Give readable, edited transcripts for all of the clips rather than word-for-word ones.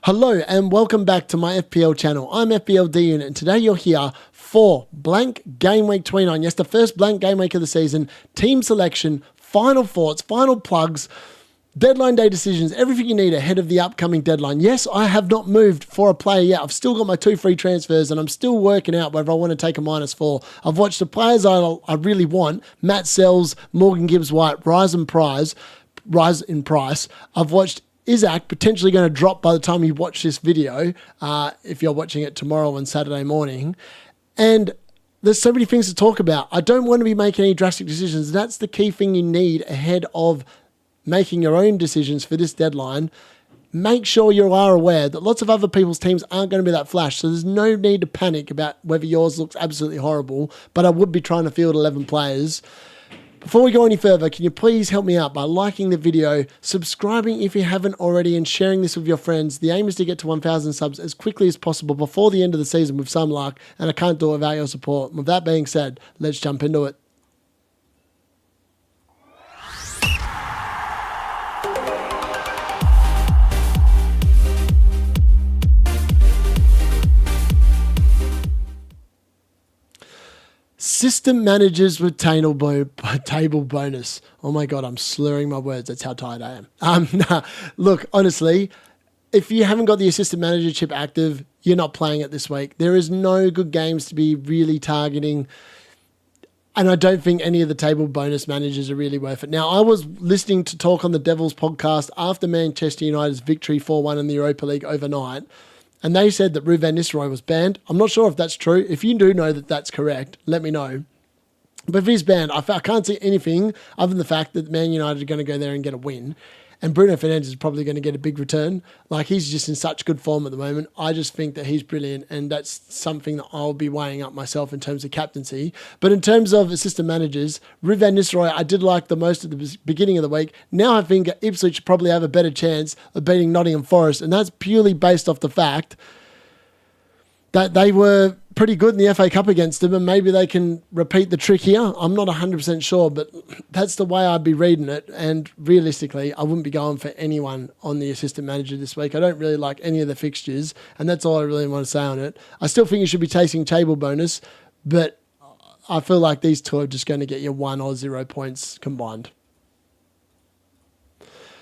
Hello and welcome back to my FPL channel. I'm FPL D Unit and today you're here for blank game week 29. Yes, the first blank game week of the season, team selection, final thoughts, final plugs, deadline day decisions, everything you need ahead of the upcoming deadline. Yes, I have not moved for a player yet. I've still got my 2 free transfers and I'm still working out whether I want to take a -4. I've watched the players I really want, Matt Sells, Morgan Gibbs-White, rise in price. I've watched Isaac potentially going to drop by the time you watch this video, if you're watching it tomorrow on Saturday morning. And there's so many things to talk about. I don't want to be making any drastic decisions. That's the key thing you need ahead of making your own decisions for this deadline. Make sure you are aware that lots of other people's teams aren't going to be that flash, so there's no need to panic about whether yours looks absolutely horrible, but I would be trying to field 11 players. Before we go any further, can you please help me out by liking the video, subscribing if you haven't already, and sharing this with your friends. The aim is to get to 1,000 subs as quickly as possible before the end of the season with some luck, and I can't do it without your support. With that being said, let's jump into it. System managers with table bonus. Oh my God, I'm slurring my words. That's how tired I am. Look, honestly, if you haven't got the assistant manager chip active, you're not playing it this week. There is no good games to be really targeting. And I don't think any of the table bonus managers are really worth it. Now, I was listening to Talk on the Devils podcast after Manchester United's victory 4-1 in the Europa League overnight. And they said that Ruud van Nistelrooy was banned. I'm not sure if that's true. If you do know that that's correct, let me know. But if he's banned, I can't see anything other than the fact that Man United are going to go there and get a win. And Bruno Fernandes is probably going to get a big return. Like, he's just in such good form at the moment. I just think that he's brilliant, and that's something that I'll be weighing up myself in terms of captaincy. But in terms of assistant managers, Ruud van Nistelrooy, I did like the most at the beginning of the week. Now I think Ipswich probably have a better chance of beating Nottingham Forest, and that's purely based off the fact that they were pretty good in the FA Cup against them, and maybe they can repeat the trick here. I'm not 100% sure, but that's the way I'd be reading it. And realistically, I wouldn't be going for anyone on the assistant manager this week. I don't really like any of the fixtures, and that's all I really want to say on it. I still think you should be chasing table bonus, but I feel like these two are just going to get you 1 or 0 points combined.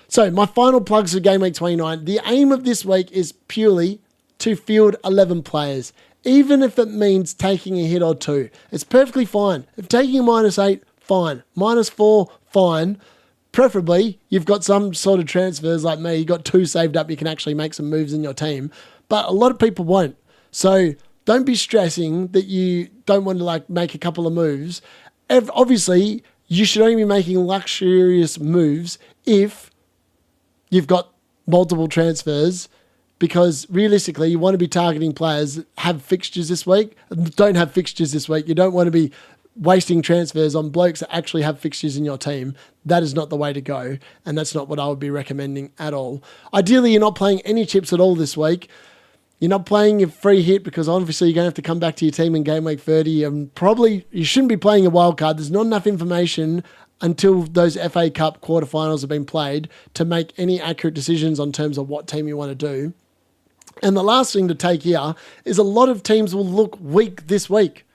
So my final plugs for Game Week 29. The aim of this week is purely to field 11 players, even if it means taking a hit or two. It's perfectly fine. If taking a -8, fine. -4, fine. Preferably, you've got some sort of transfers like me. You've got 2 saved up. You can actually make some moves in your team. But a lot of people won't. So don't be stressing that you don't want to make a couple of moves. Obviously, you should only be making luxurious moves if you've got multiple transfers, because realistically, you want to be targeting players that have fixtures this week, don't have fixtures this week. You don't want to be wasting transfers on blokes that actually have fixtures in your team. That is not the way to go, and that's not what I would be recommending at all. Ideally, you're not playing any chips at all this week. You're not playing your free hit because obviously you're going to have to come back to your team in Game Week 30, and probably you shouldn't be playing a wild card. There's not enough information until those FA Cup quarterfinals have been played to make any accurate decisions on terms of what team you want to do. And the last thing to take here is a lot of teams will look weak this week.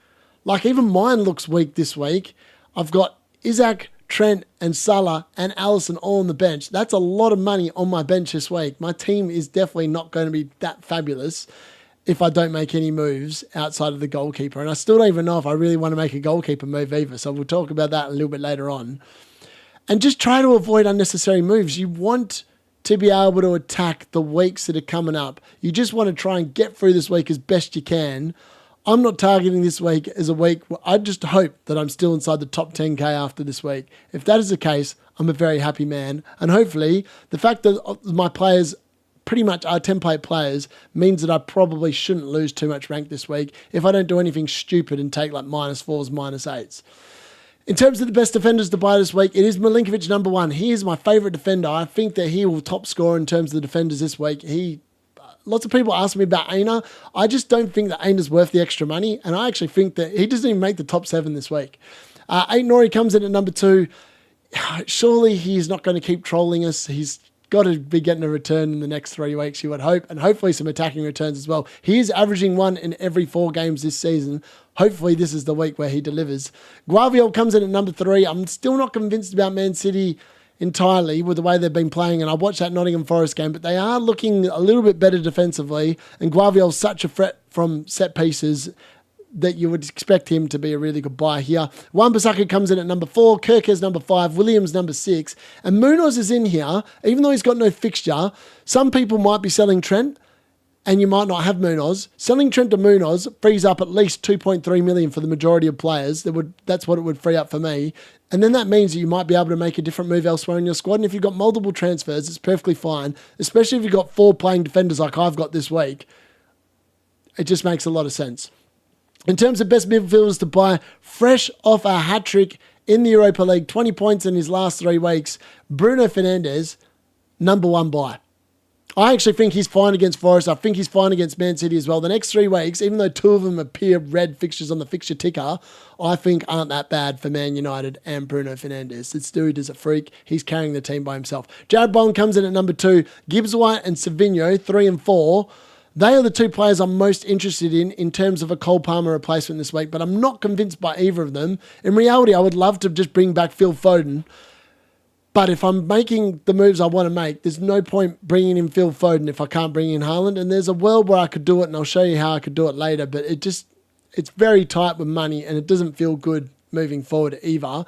Like, even mine looks weak this week. I've got Isaac, Trent, and Salah and Allison all on the bench. That's a lot of money on my bench this week. My team is definitely not going to be that fabulous if I don't make any moves outside of the goalkeeper. And I still don't even know if I really want to make a goalkeeper move either. So we'll talk about that a little bit later on. And just try to avoid unnecessary moves. You want to be able to attack the weeks that are coming up. You just want to try and get through this week as best you can. I'm not targeting this week as a week where I just hope that I'm still inside the top 10K after this week. If that is the case, I'm a very happy man. And hopefully the fact that my players pretty much are template players means that I probably shouldn't lose too much rank this week if I don't do anything stupid and take like -4s, -8s. In terms of the best defenders to buy this week, it is Milinkovic number 1. He is my favourite defender. I think that he will top score in terms of the defenders this week. Lots of people ask me about Aina. I just don't think that Aina's worth the extra money, and I actually think that he doesn't even make the top 7 this week. Aït Nouri comes in at number 2. Surely he's not going to keep trolling us. He's got to be getting a return in the next 3 weeks, you would hope, and hopefully some attacking returns as well. He is averaging 1 in every 4 games this season. Hopefully this is the week where he delivers. Guardiola comes in at number 3. I'm still not convinced about Man City entirely with the way they've been playing, and I watched that Nottingham Forest game, but they are looking a little bit better defensively, and Guardiola's such a threat from set pieces that you would expect him to be a really good buy here. Wan-Bissaka comes in at number 4, Kirkes number 5, Williams number 6, and Munoz is in here, even though he's got no fixture. Some people might be selling Trent, and you might not have Munoz. Selling Trent to Munoz frees up at least 2.3 million for the majority of players. That's what it would free up for me. And then that means that you might be able to make a different move elsewhere in your squad. And if you've got multiple transfers, it's perfectly fine, especially if you've got 4 playing defenders like I've got this week. It just makes a lot of sense. In terms of best midfielders to buy, fresh off a hat-trick in the Europa League, 20 points in his last 3 weeks, Bruno Fernandes, number 1 buy. I actually think he's fine against Forest. I think he's fine against Man City as well. The next 3 weeks, even though 2 of them appear red fixtures on the fixture ticker, I think aren't that bad for Man United and Bruno Fernandes. This dude is a freak. He's carrying the team by himself. Jared Bond comes in at number 2. Gibbs White and Savinho, 3 and 4. They are the 2 players I'm most interested in terms of a Cole Palmer replacement this week, but I'm not convinced by either of them. In reality, I would love to just bring back Phil Foden, but if I'm making the moves I want to make, there's no point bringing in Phil Foden if I can't bring in Haaland, and there's a world where I could do it, and I'll show you how I could do it later, but it's very tight with money, and it doesn't feel good moving forward either.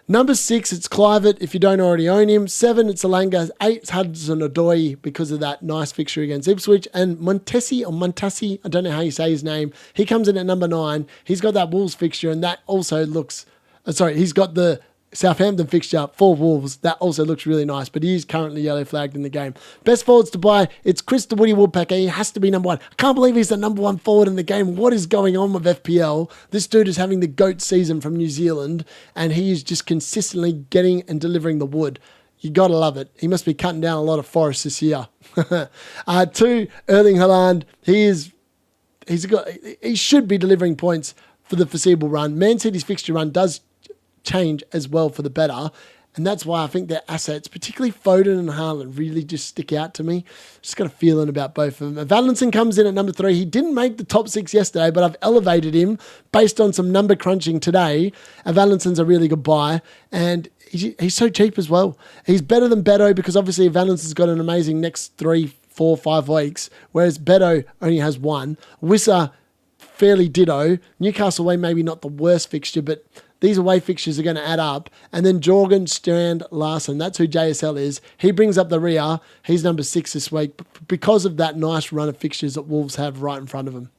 Number 6, it's Kluivert, if you don't already own him. 7, it's Alanga. 8, it's Hudson-Odoi because of that nice fixture against Ipswich. And Montesi, I don't know how you say his name. He comes in at number 9. He's got that Wolves fixture, and that also looks... he's got the Southampton fixture for Wolves. That also looks really nice, but he is currently yellow flagged in the game. Best forwards to buy, it's Chris the Woody Woodpecker. He has to be number 1. I can't believe he's the number 1 forward in the game. What is going on with FPL? This dude is having the GOAT season from New Zealand, and he is just consistently getting and delivering the wood. You got to love it. He must be cutting down a lot of forests this year. 2, Erling Haaland. He should be delivering points for the foreseeable run. Man City's fixture run does change as well for the better, and that's why I think their assets, particularly Foden and Haaland, really just stick out to me. Just got a feeling about both of them. Valentin comes in at number 3. He didn't make the top 6 yesterday, but I've elevated him based on some number crunching today. Valentin's a really good buy, and he's so cheap as well. He's better than Beto because obviously Valentin's got an amazing next 3, 4, 5 weeks, whereas Beto only has 1. Wissa, fairly ditto. Newcastle away, maybe not the worst fixture, but these away fixtures are going to add up. And then Jorgen Strand Larsen, that's who JSL is. He brings up the rear. He's number 6 this week because of that nice run of fixtures that Wolves have right in front of them.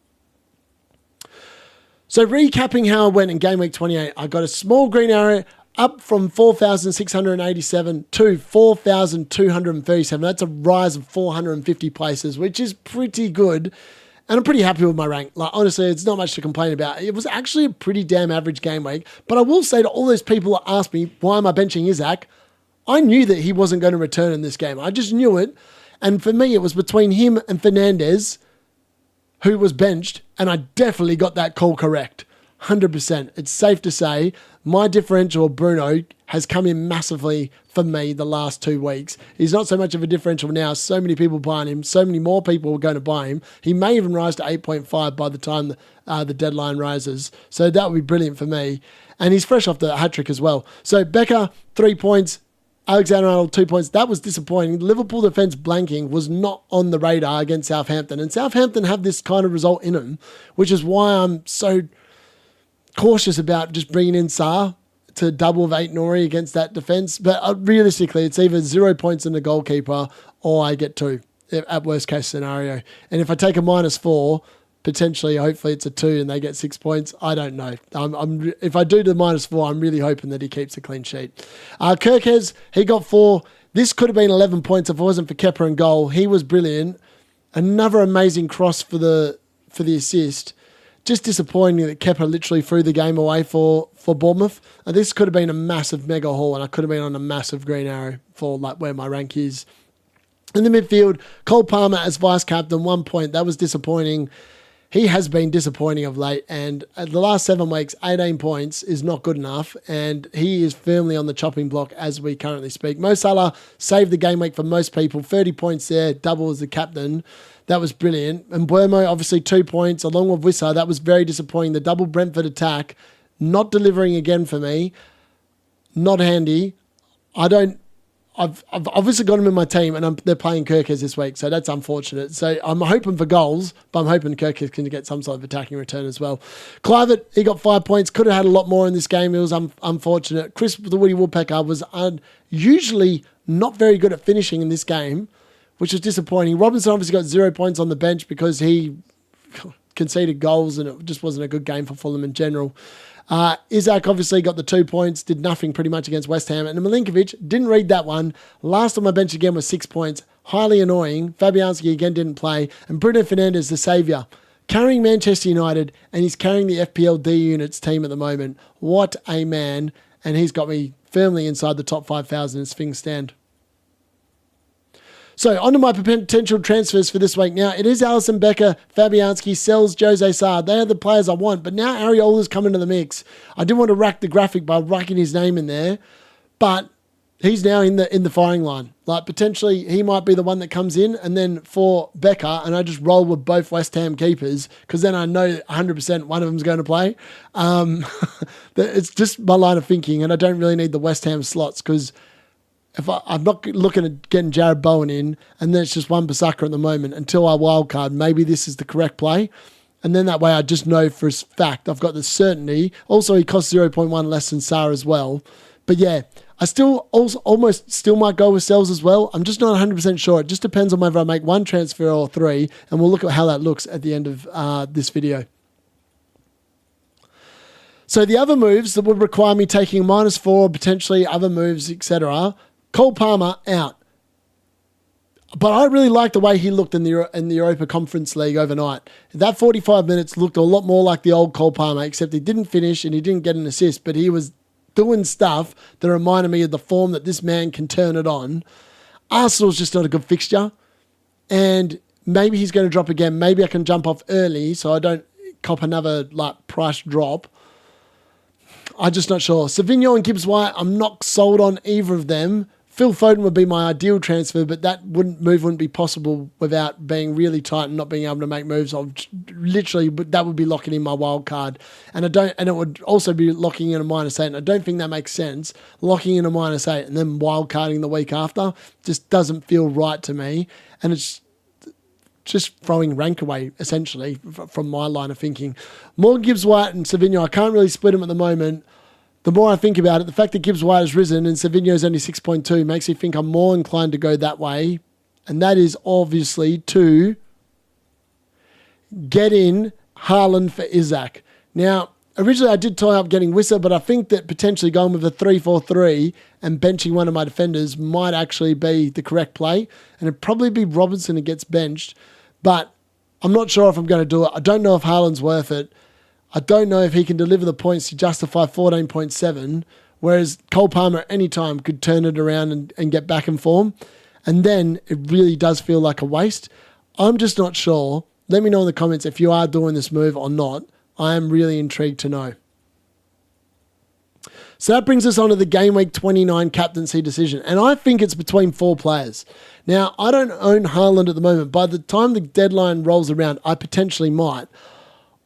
So recapping how I went in Game Week 28, I got a small green arrow up from 4,687 to 4,237. That's a rise of 450 places, which is pretty good. And I'm pretty happy with my rank. Like, honestly, it's not much to complain about. It was actually a pretty damn average game week. But I will say to all those people that asked me, why am I benching Isaac? I knew that he wasn't going to return in this game. I just knew it. And for me, it was between him and Fernandes, who was benched. And I definitely got that call correct. 100%. It's safe to say my differential of Bruno has come in massively for me the last 2 weeks. He's not so much of a differential now. So many people buying him. So many more people are going to buy him. He may even rise to 8.5 by the time the deadline rises. So that would be brilliant for me. And he's fresh off the hat-trick as well. So Becker, 3 points. Alexander-Arnold, 2 points. That was disappointing. Liverpool defence blanking was not on the radar against Southampton. And Southampton have this kind of result in them, which is why I'm so cautious about just bringing in Sarr to double of 8 Nori against that defence. But realistically, it's either 0 points in the goalkeeper or I get 2 at worst case scenario. And if I take a -4, potentially, hopefully it's a 2 and they get 6 points. I don't know. If I do the -4, I'm really hoping that he keeps a clean sheet. Kirkes, he got 4. This could have been 11 points if it wasn't for Kepa and goal. He was brilliant. Another amazing cross for the assist. Just disappointing that Kepa literally threw the game away for Bournemouth. And this could have been a massive mega haul, and I could have been on a massive green arrow for like where my rank is. In the midfield, Cole Palmer as vice captain, 1 point. That was disappointing. he has been disappointing of late, and at the last 7 weeks, 18 points is not good enough, and he is firmly on the chopping block as we currently speak. Mo Salah saved the game week for most people, 30 points there, double as the captain. That was brilliant. And Buemo, obviously 2 points, along with Wissa. That was very disappointing. The double Brentford attack, not delivering again for me. Not handy. I've obviously got him in my team, and they're playing Kirkes this week, so that's unfortunate. So I'm hoping for goals, but I'm hoping Kirkes can get some sort of attacking return as well. Clivett, he got 5 points. Could have had a lot more in this game. It was unfortunate. Chris, the Woody Woodpecker, was usually not very good at finishing in this game, which was disappointing. Robinson obviously got 0 points on the bench because he conceded goals, and it just wasn't a good game for Fulham in general. Isaac obviously got the 2 points, did nothing pretty much against West Ham. And Milinkovic, didn't read that one. Last on my bench again was 6 points. Highly annoying. Fabianski again didn't play. And Bruno Fernandes, the saviour, carrying Manchester United, and he's carrying the FPL D units team at the moment. What a man. And he's got me firmly inside the top 5,000 as things stand. So, on to my potential transfers for this week. Now, it is Alisson Becker, Fabianski, Sells, Jose Sarr. They are the players I want, but now Ariola's come into the mix. I didn't want to rack the graphic by racking his name in there, but he's now in the firing line. Like, potentially, he might be the one that comes in, and then for Becker, and I just roll with both West Ham keepers, because then I know 100% one of them's going to play. It's just my line of thinking, and I don't really need the West Ham slots, because if I'm not looking at getting Jared Bowen in, and then it's just one Bissaka at the moment until I wildcard, maybe this is the correct play. And then that way I just know for a fact I've got the certainty. Also, he costs 0.1 less than Sarr as well. But yeah, I still almost still might go with Sells as well. I'm just not 100% sure. It just depends on whether I make one transfer or 3, and we'll look at how that looks at the end of this video. So the other moves that would require me taking -4, potentially other moves, etc. Cole Palmer out. But I really like the way he looked in the Europa Conference League overnight. That 45 minutes looked a lot more like the old Cole Palmer, except he didn't finish and he didn't get an assist, but he was doing stuff that reminded me of the form that this man can turn it on. Arsenal's just not a good fixture, and maybe he's going to drop again. Maybe I can jump off early so I don't cop another price drop. I'm just not sure. Savinho and Gibbs-White, I'm not sold on either of them. Phil Foden would be my ideal transfer, but that wouldn't be possible without being really tight and not being able to make moves. That would be locking in my wild card, and it would also be locking in a -8. And I don't think that makes sense. Locking in a -8 and then wild carding the week after just doesn't feel right to me, and it's just throwing rank away essentially from my line of thinking. More Gibbs-White and Savinho. I can't really split them at the moment. The more I think about it, the fact that Gibbs-White has risen and Savinho is only 6.2 makes me think I'm more inclined to go that way. And that is obviously to get in Haaland for Isaac. Now, originally I did tie up getting Wissa, but I think that potentially going with a 3-4-3 and benching one of my defenders might actually be the correct play. And it'd probably be Robinson who gets benched. But I'm not sure if I'm going to do it. I don't know if Haaland's worth it. I don't know if he can deliver the points to justify 14.7, whereas Cole Palmer at any time could turn it around and get back in form. And then it really does feel like a waste. I'm just not sure. Let me know in the comments if you are doing this move or not. I am really intrigued to know. So that brings us on to the Game Week 29 captaincy decision. And I think it's between 4 players. Now, I don't own Haaland at the moment. By the time the deadline rolls around, I potentially might.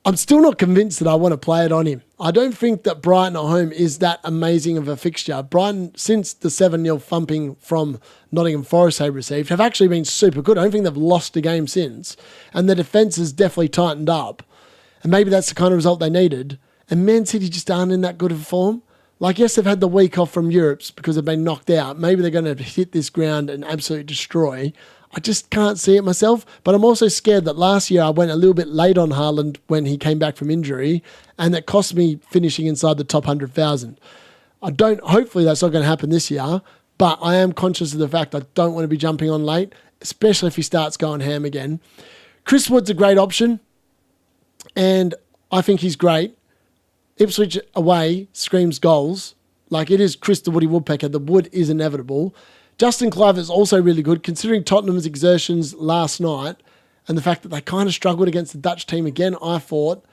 I'm still not convinced that I want to play it on him. I don't think that Brighton at home is that amazing of a fixture. Brighton, since the 7-0 thumping from Nottingham Forest they received, have actually been super good. I don't think they've lost a game since. And the defence has definitely tightened up. And maybe that's the kind of result they needed. And Man City just aren't in that good of a form. Like, yes, they've had the week off from Europe's because they've been knocked out. Maybe they're going to hit this ground and absolutely destroy. I just can't see it myself. But I'm also scared that last year I went a little bit late on Haaland when he came back from injury, and that cost me finishing inside the top 100,000. Hopefully that's not going to happen this year, but I am conscious of the fact I don't want to be jumping on late, especially if he starts going ham again. Chris Wood's a great option, and I think he's great. Ipswich away screams goals. Like, it is Chris the Woody Woodpecker. The wood is inevitable. Justin Clive is also really good, considering Tottenham's exertions last night. and the fact that they kind of struggled against the Dutch team again, I thought,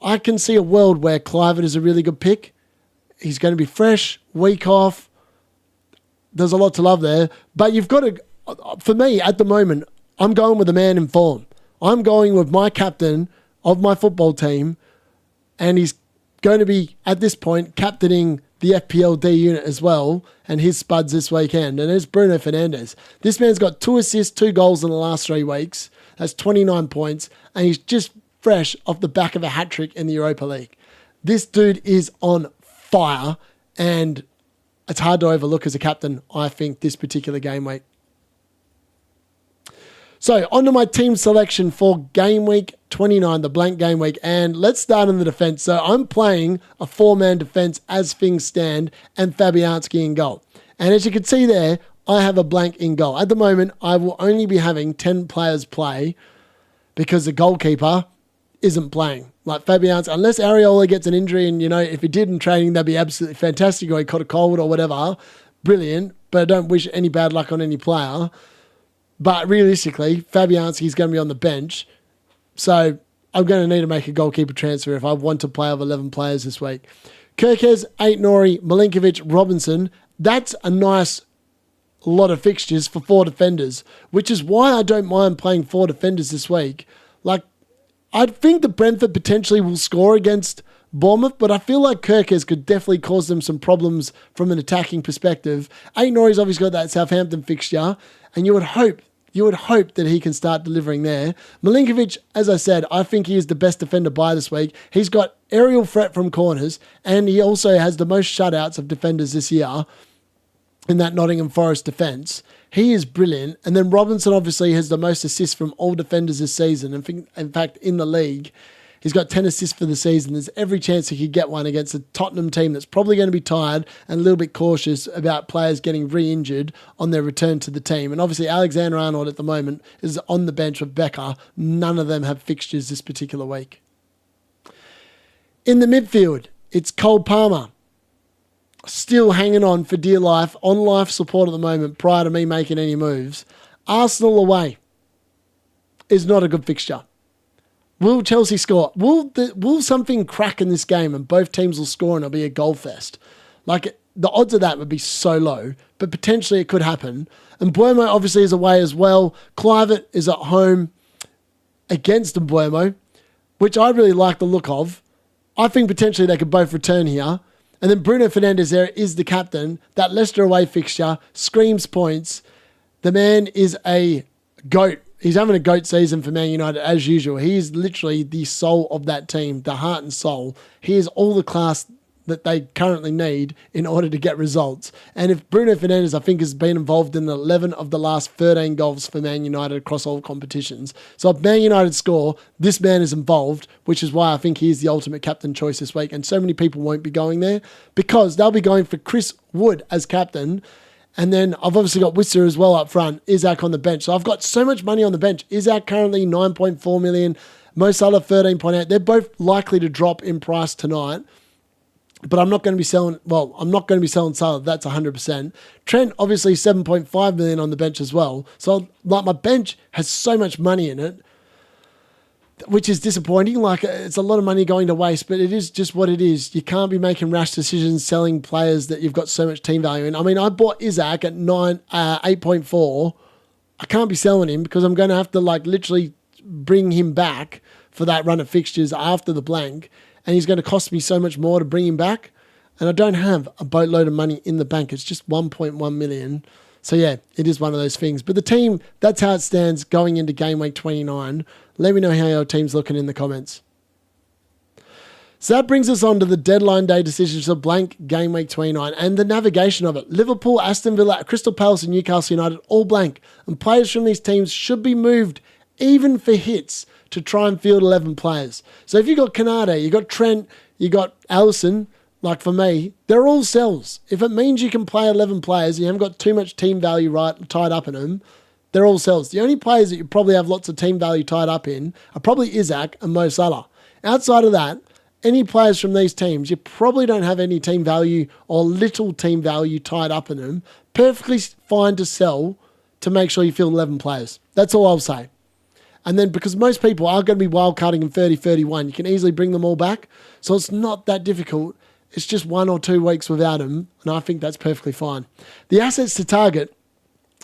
I can see a world where Kluivert is a really good pick. He's going to be fresh, week off. There's a lot to love there. But you've got to, for me, at the moment, I'm going with a man in form. I'm going with my captain of my football team, and he's going to be, at this point, captaining the FPL D unit as well, and his spuds this weekend. And it's Bruno Fernandes. This man's got 2 assists, 2 goals in the last 3 weeks. That's 29 points, and he's just fresh off the back of a hat-trick in the Europa League. This dude is on fire, and it's hard to overlook as a captain, I think, this particular game week. So, on to my team selection for game week 29, the blank game week. And let's start in the defence. So, I'm playing a 4-man defence as things stand, and Fabianski in goal. And as you can see there, I have a blank in goal. At the moment, I will only be having 10 players play because the goalkeeper isn't playing. Like Fabianski, unless Areola gets an injury, and, you know, if he did in training, that'd be absolutely fantastic, or he caught a cold or whatever. Brilliant. But I don't wish any bad luck on any player. But realistically, Fabianski's going to be on the bench. So I'm going to need to make a goalkeeper transfer if I want to play over 11 players this week. Kirkes, Aït-Nouri, Milinkovic, Robinson. That's a nice lot of fixtures for 4 defenders, which is why I don't mind playing 4 defenders this week. Like, I think that Brentford potentially will score against Bournemouth, but I feel like Kirkes could definitely cause them some problems from an attacking perspective. Aït-Nouri's obviously got that Southampton fixture, and you would hope that he can start delivering there. Milinkovic, as I said, I think he is the best defender by this week. He's got aerial threat from corners, and he also has the most shutouts of defenders this year in that Nottingham Forest defence. He is brilliant. And then Robinson obviously has the most assists from all defenders this season. In fact, in the league, he's got 10 assists for the season. There's every chance he could get one against a Tottenham team that's probably going to be tired and a little bit cautious about players getting re-injured on their return to the team. And obviously Alexander-Arnold at the moment is on the bench with Becker. None of them have fixtures this particular week. In the midfield, it's Cole Palmer. Still hanging on for dear life, on life support at the moment prior to me making any moves. Arsenal away is not a good fixture. Will Chelsea score? Will something crack in this game and both teams will score and it'll be a goal fest? Like, the odds of that would be so low, but potentially it could happen. And Mbeumo obviously is away as well. Kluivert is at home against Mbeumo, which I really like the look of. I think potentially they could both return here. And then Bruno Fernandes there is the captain. That Leicester away fixture screams points. The man is a GOAT. He's having a GOAT season for Man United as usual. He is literally the soul of that team, the heart and soul. He is all the class that they currently need in order to get results. And if Bruno Fernandes, I think, has been involved in 11 of the last 13 goals for Man United across all competitions. So if Man United score, this man is involved, which is why I think he is the ultimate captain choice this week. And so many people won't be going there because they'll be going for Chris Wood as captain. And then I've obviously got Witzer as well up front, Isaac on the bench. So I've got so much money on the bench. Isaac currently 9.4 million, Mo Salah 13.8. They're both likely to drop in price tonight. But I'm not going to be selling, Salah. That's 100%. Trent, obviously 7.5 million on the bench as well. So like my bench has so much money in it, which is disappointing. Like, it's a lot of money going to waste, but it is just what it is. You can't be making rash decisions selling players that you've got so much team value in. I mean, I bought Isaac at 8.4. I can't be selling him because I'm going to have to literally bring him back for that run of fixtures after the blank. And he's going to cost me so much more to bring him back. And I don't have a boatload of money in the bank. It's just 1.1 million. So yeah, it is one of those things. But the team, that's how it stands going into game week 29. Let me know how your team's looking in the comments. So that brings us on to the deadline day decisions of blank game week 29 and the navigation of it. Liverpool, Aston Villa, Crystal Palace and Newcastle United, all blank. And players from these teams should be moved even for hits to try and field 11 players. So if you got Canade, you got Trent, you got Allison, like for me, they're all sells. If it means you can play 11 players, you haven't got too much team value tied up in them, they're all sells. The only players that you probably have lots of team value tied up in are probably Isaac and Mo Salah. Outside of that, any players from these teams, you probably don't have any team value or little team value tied up in them. Perfectly fine to sell to make sure you field 11 players. That's all I'll say. And then because most people are going to be wildcarding in 30, 31, you can easily bring them all back. So it's not that difficult. It's just 1 or 2 weeks without him, and I think that's perfectly fine. The assets to target,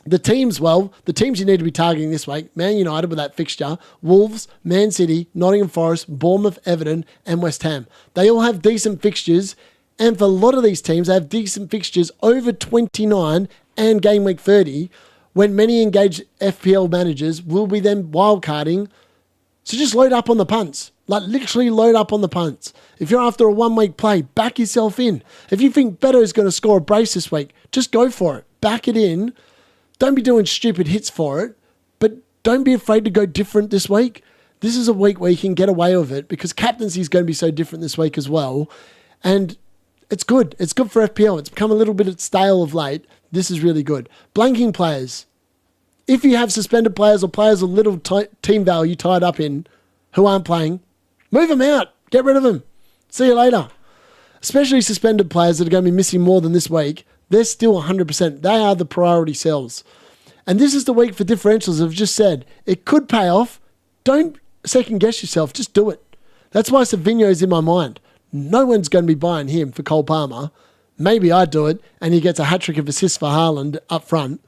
the teams you need to be targeting this week, Man United with that fixture, Wolves, Man City, Nottingham Forest, Bournemouth, Everton, and West Ham. They all have decent fixtures, and for a lot of these teams, they have decent fixtures over 29 and game week 30, when many engaged FPL managers will be then wildcarding. So just load up on the punts. Like literally load up on the punts. If you're after a 1 week play, back yourself in. If you think Beto is going to score a brace this week, just go for it. Back it in. Don't be doing stupid hits for it, but don't be afraid to go different this week. This is a week where you can get away with it because captaincy is going to be so different this week as well. And it's good. It's good for FPL. It's become a little bit stale of late. This is really good. Blanking players. If you have suspended players or players with little team value tied up in who aren't playing, move them out. Get rid of them. See you later. Especially suspended players that are going to be missing more than this week. They're still 100%. They are the priority sells. And this is the week for differentials. I've just said it could pay off. Don't second guess yourself. Just do it. That's why Savinho's in my mind. No one's going to be buying him for Cole Palmer. Maybe I do it and he gets a hat-trick of assists for Haaland up front.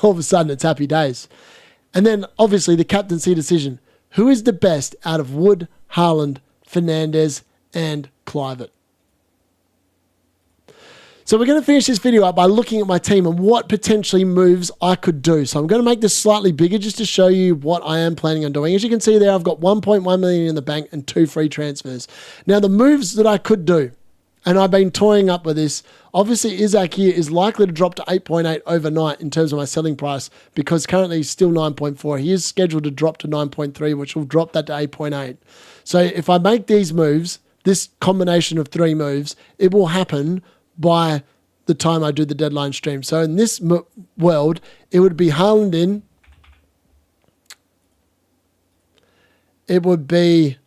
All of a sudden it's happy days. And then obviously the captaincy decision. Who is the best out of Wood, Haaland, Fernandes and Kluivert? So we're going to finish this video up by looking at my team and what potentially moves I could do. So I'm going to make this slightly bigger just to show you what I am planning on doing. As you can see there, I've got 1.1 million in the bank and 2 free transfers. Now the moves that I could do, and I've been toying up with this, obviously Isaac here is likely to drop to 8.8 overnight in terms of my selling price because currently he's still 9.4. He is scheduled to drop to 9.3, which will drop that to 8.8. So if I make these moves, this combination of 3 moves, it will happen by the time I do the deadline stream. So in this world, it would be Haaland in. It would be,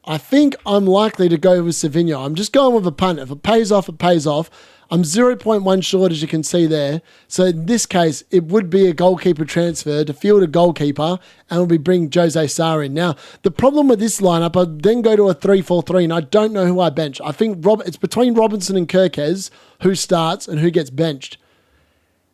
I think I'm likely to go with Savinho. I'm just going with a punt. If it pays off, it pays off. I'm 0.1 short, as you can see there. So in this case, it would be a goalkeeper transfer to field a goalkeeper, and we'll be bringing Jose Sarr in. Now, the problem with this lineup, I then go to a 3-4-3, and I don't know who I bench. I think it's between Robinson and Kirkez who starts and who gets benched.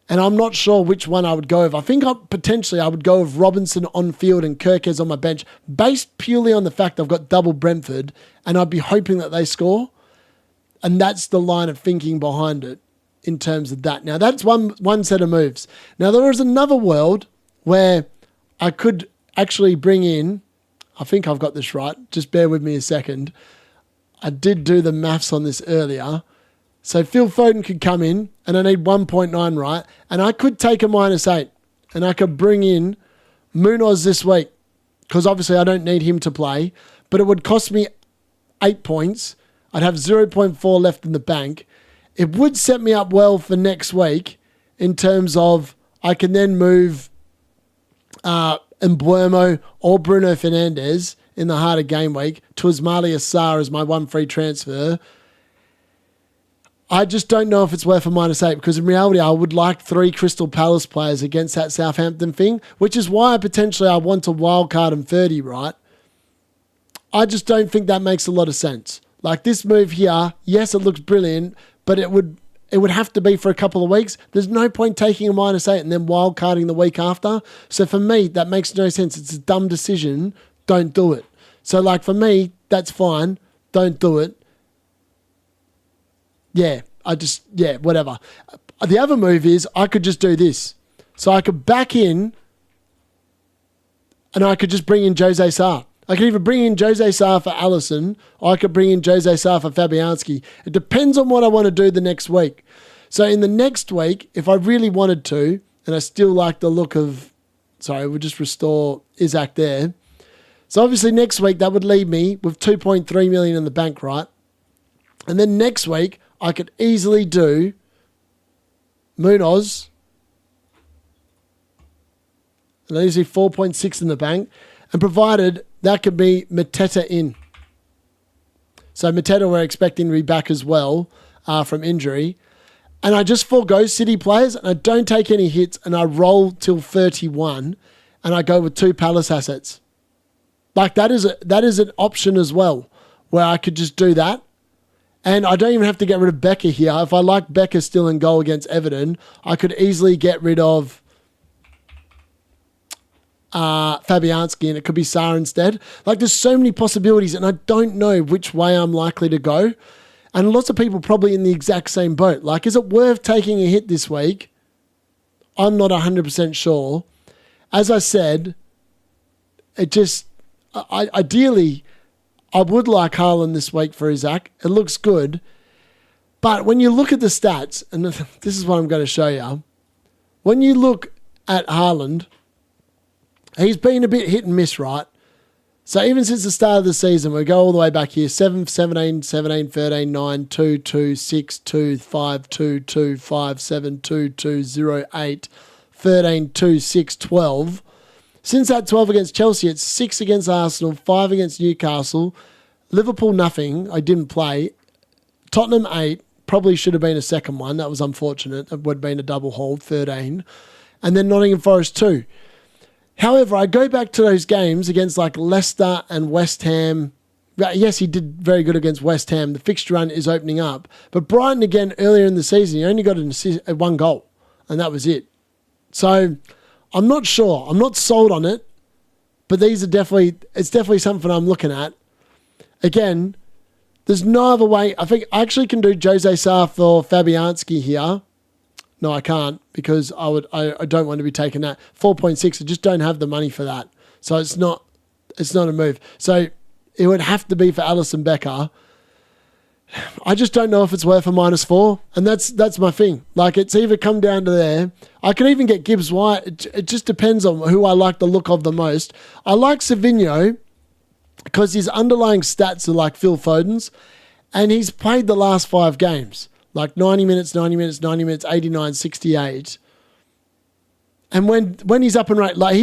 And I'm not sure which one I would go with. I think potentially I would go with Robinson on field and Kirkez on my bench, based purely on the fact I've got double Brentford, and I'd be hoping that they score. And that's the line of thinking behind it in terms of that. Now, that's one set of moves. Now, there is another world where I could actually bring in, I think I've got this right, just bear with me a second. I did do the maths on this earlier. So Phil Foden could come in, and I need 1.9 right, and I could take a -8, and I could bring in Munoz this week, because obviously I don't need him to play, but it would cost me 8 points. I'd have 0.4 left in the bank. It would set me up well for next week in terms of I can then move Mbeumo or Bruno Fernandes in the heart of game week to Ismaila Sarr as my 1 free transfer. I just don't know if it's worth a -8 because in reality I would like 3 Crystal Palace players against that Southampton thing, which is why potentially I want to wildcard him 30, right? I just don't think that makes a lot of sense. Like this move here, yes, it looks brilliant, but it would have to be for a couple of weeks. There's no point taking a -8 and then wildcarding the week after. So for me, that makes no sense. It's a dumb decision. Don't do it. So like for me, that's fine. Don't do it. Yeah, whatever. The other move is I could just do this. So I could back in and I could just bring in Jose Sarr. I could either bring in Jose Sarr for Alisson or I could bring in Jose Sarr for Fabianski. It depends on what I want to do the next week. So in the next week, if I really wanted to, and I still like the look of, we'll just restore Isaac there. So obviously next week, that would leave me with 2.3 million in the bank, right? And then next week, I could easily do Munoz. And I usually 4.6 in the bank. And provided that could be Mateta in. So Mateta we're expecting to be back as well from injury. And I just forego City players and I don't take any hits and I roll till 31. and I go with 2 Palace assets. Like that is an option as well, where I could just do that. And I don't even have to get rid of Becker here. If I like Becker still in goal against Everton, I could easily get rid of Fabianski, and it could be Sarr instead. Like there's so many possibilities, and I don't know which way I'm likely to go. And lots of people probably in the exact same boat. Like, is it worth taking a hit this week? I'm not 100% sure. As I said, it just, ideally, I would like Haaland this week for Isaac. It looks good. But when you look at the stats, and this is what I'm going to show you. When you look at Haaland, he's been a bit hit and miss, right? So even since the start of the season, we go all the way back here, 7, 17, 17, 13, 9, 2, 2, 6, 2, 5, 2, 2, 5, 7, 2, 2, 0, 8, 13, 2, 6, 12. Since that 12 against Chelsea, it's 6 against Arsenal, 5 against Newcastle, Liverpool nothing, I didn't play, Tottenham 8, probably should have been a second one, that was unfortunate, it would have been a double hold, 13, and then Nottingham Forest 2. However, I go back to those games against like Leicester and West Ham. Yes, he did very good against West Ham. The fixture run is opening up. But Brighton, again, earlier in the season, he only got an assist, 1 goal, and that was it. So I'm not sure. I'm not sold on it, but it's definitely something I'm looking at. Again, there's no other way. I think I actually can do Jose Sarr for Fabianski here. No, I can't, because I don't want to be taking that. 4.6, I just don't have the money for that. So it's not a move. So it would have to be for Alisson Becker. I just don't know if it's worth a -4, and that's my thing. Like, it's either come down to there. I could even get Gibbs White. It just depends on who I like the look of the most. I like Savinho because his underlying stats are like Phil Foden's, and he's played the last 5 games. Like 90 minutes, 90 minutes, 90 minutes, 89, 68. And when he's up and right, like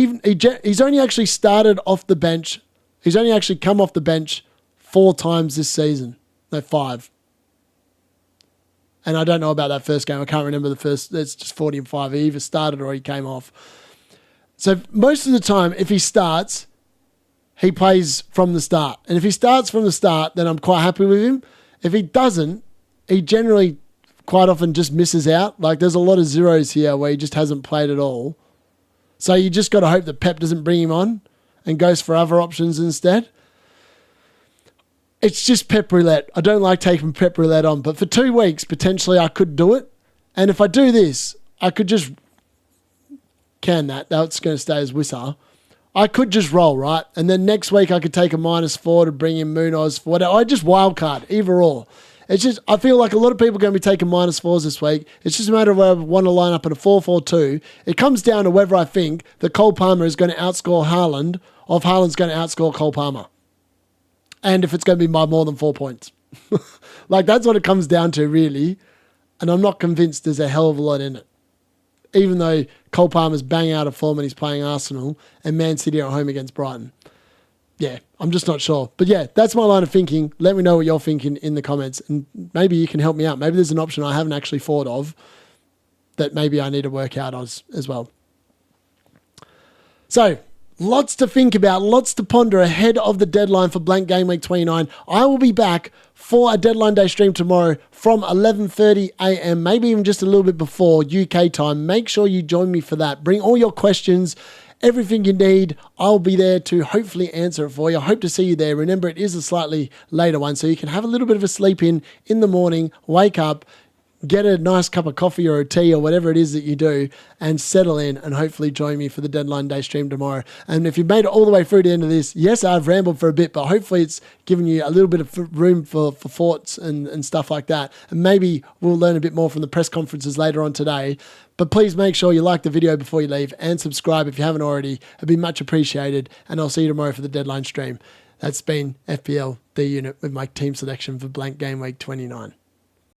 he's only actually started off the bench. He's only actually come off the bench 4 times this season. No, 5. And I don't know about that first game. I can't remember the first. It's just 40 and 5. He either started or he came off. So most of the time, if he starts, he plays from the start. And if he starts from the start, then I'm quite happy with him. If he doesn't, he generally quite often just misses out. Like, there's a lot of zeros here where he just hasn't played at all. So you just got to hope that Pep doesn't bring him on and goes for other options instead. It's just Pep roulette. I don't like taking Pep roulette on, but for 2 weeks, potentially I could do it. And if I do this, I could just that's going to stay as Wissa. I could just roll, right? And then next week I could take a -4 to bring in Munoz for whatever. I just wildcard, either or. It's just, I feel like a lot of people are going to be taking -4s this week. It's just a matter of whether I want to line up in a 4-4-2. It comes down to whether I think that Cole Palmer is going to outscore Haaland, or if Haaland's going to outscore Cole Palmer. And if it's going to be by more than 4 points. Like, that's what it comes down to, really. And I'm not convinced there's a hell of a lot in it. Even though Cole Palmer's bang out of form and he's playing Arsenal and Man City are at home against Brighton. Yeah, I'm just not sure. But yeah, that's my line of thinking. Let me know what you're thinking in the comments, and maybe you can help me out. Maybe there's an option I haven't actually thought of that maybe I need to work out as well. So, lots to think about, lots to ponder ahead of the deadline for Blank Game Week 29. I will be back for a deadline day stream tomorrow from 11:30 a.m., maybe even just a little bit before UK time. Make sure you join me for that. Bring all your questions, everything you need. I'll be there to hopefully answer it for you. I hope to see you there. Remember, it is a slightly later one, so you can have a little bit of a sleep in the morning, wake up, get a nice cup of coffee or a tea or whatever it is that you do, and settle in and hopefully join me for the deadline day stream tomorrow. And if you've made it all the way through the end of this, yes, I've rambled for a bit, but hopefully it's given you a little bit of room for thoughts and stuff like that. And maybe we'll learn a bit more from the press conferences later on today. But please make sure you like the video before you leave and subscribe if you haven't already. It'd be much appreciated. And I'll see you tomorrow for the deadline stream. That's been FPL, the unit, with my team selection for Blank Game Week 29.